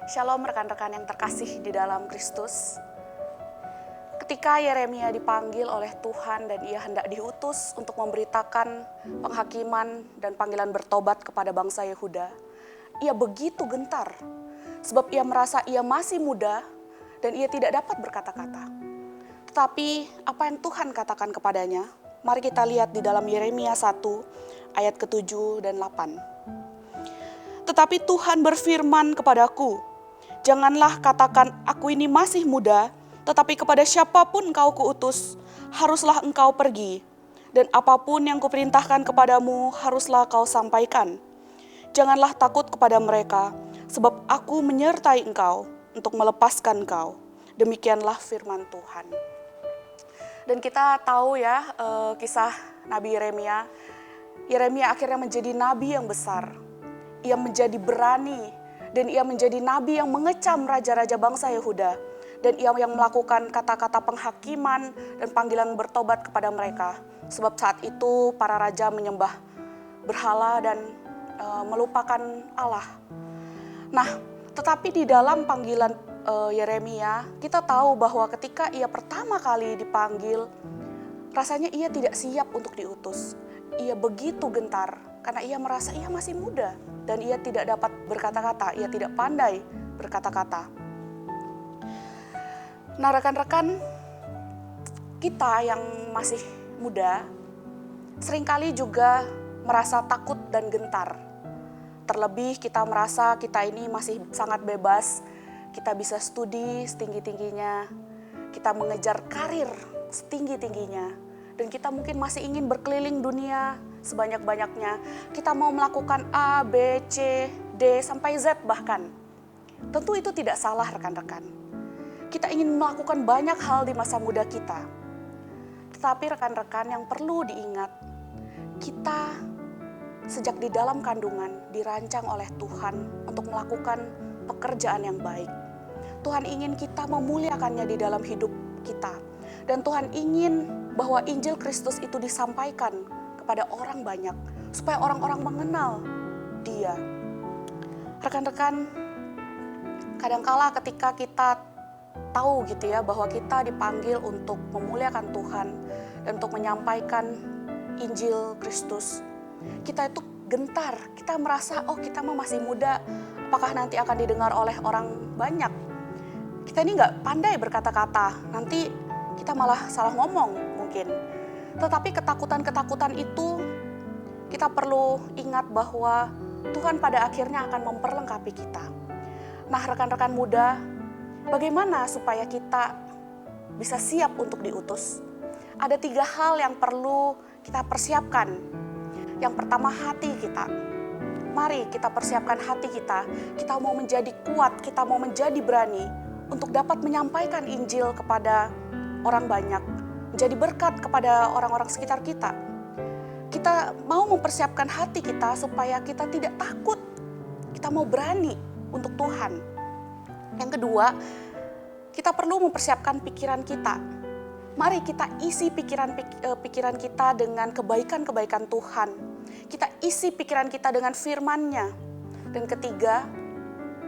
Shalom rekan-rekan yang terkasih di dalam Kristus. Ketika Yeremia dipanggil oleh Tuhan dan ia hendak diutus untuk memberitakan penghakiman dan panggilan bertobat kepada bangsa Yehuda, ia begitu gentar sebab ia merasa ia masih muda dan ia tidak dapat berkata-kata. Tetapi apa yang Tuhan katakan kepadanya? Mari kita lihat di dalam Yeremia 1 ayat ke-7 dan 8. Tetapi Tuhan berfirman kepadaku, janganlah katakan aku ini masih muda, tetapi kepada siapapun engkau kuutus, haruslah engkau pergi. Dan apapun yang kuperintahkan kepadamu, haruslah kau sampaikan. Janganlah takut kepada mereka, sebab aku menyertai engkau untuk melepaskan engkau. Demikianlah firman Tuhan. Dan kita tahu ya kisah Nabi Yeremia. Yeremia akhirnya menjadi nabi yang besar. Ia menjadi berani dan ia menjadi nabi yang mengecam raja-raja bangsa Yehuda. Dan ia yang melakukan kata-kata penghakiman dan panggilan bertobat kepada mereka. Sebab saat itu para raja menyembah berhala dan melupakan Allah. Nah, tetapi di dalam panggilan Yeremia, kita tahu bahwa ketika ia pertama kali dipanggil, rasanya ia tidak siap untuk diutus. Ia begitu gentar karena ia merasa ia masih muda dan ia tidak dapat berkata-kata, ia tidak pandai berkata-kata. Nah, rekan-rekan kita yang masih muda seringkali juga merasa takut dan gentar. Terlebih kita merasa kita ini masih sangat bebas, kita bisa studi setinggi-tingginya, kita mengejar karir setinggi-tingginya, dan kita mungkin masih ingin berkeliling dunia sebanyak-banyaknya. Kita mau melakukan A, B, C, D, sampai Z bahkan. Tentu itu tidak salah rekan-rekan. Kita ingin melakukan banyak hal di masa muda kita. Tetapi rekan-rekan yang perlu diingat, kita sejak di dalam kandungan dirancang oleh Tuhan untuk melakukan pekerjaan yang baik. Tuhan ingin kita memuliakannya di dalam hidup kita. Dan Tuhan ingin bahwa Injil Kristus itu disampaikan kepada orang banyak, supaya orang-orang mengenal Dia. Rekan-rekan, kadangkala ketika kita tahu gitu ya bahwa kita dipanggil untuk memuliakan Tuhan dan untuk menyampaikan Injil Kristus, kita itu gentar, kita merasa kita masih muda, apakah nanti akan didengar oleh orang banyak? Kita ini nggak pandai berkata-kata, nanti kita malah salah ngomong mungkin. Tetapi ketakutan-ketakutan itu kita perlu ingat bahwa Tuhan pada akhirnya akan memperlengkapi kita. Nah, rekan-rekan muda, bagaimana supaya kita bisa siap untuk diutus? Ada 3 hal yang perlu kita persiapkan. Yang pertama, hati kita. Mari kita persiapkan hati kita. Kita mau menjadi kuat, kita mau menjadi berani untuk dapat menyampaikan Injil kepada orang banyak, menjadi berkat kepada orang-orang sekitar kita. Kita mau mempersiapkan hati kita supaya kita tidak takut. Kita mau berani untuk Tuhan. Yang kedua, kita perlu mempersiapkan pikiran kita. Mari kita isi pikiran kita dengan kebaikan-kebaikan Tuhan. Kita isi pikiran kita dengan firman-Nya. Dan ketiga,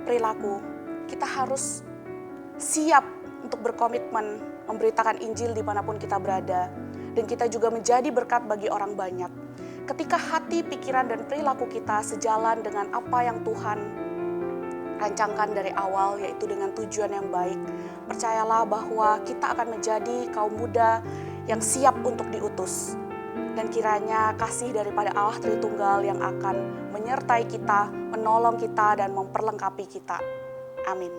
perilaku. Kita harus siap untuk berkomitmen memberitakan Injil dimanapun kita berada. Dan kita juga menjadi berkat bagi orang banyak. Ketika hati, pikiran, dan perilaku kita sejalan dengan apa yang Tuhan rancangkan dari awal, yaitu dengan tujuan yang baik, percayalah bahwa kita akan menjadi kaum muda yang siap untuk diutus. Dan kiranya kasih daripada Allah Tritunggal yang akan menyertai kita, menolong kita, dan memperlengkapi kita. Amin.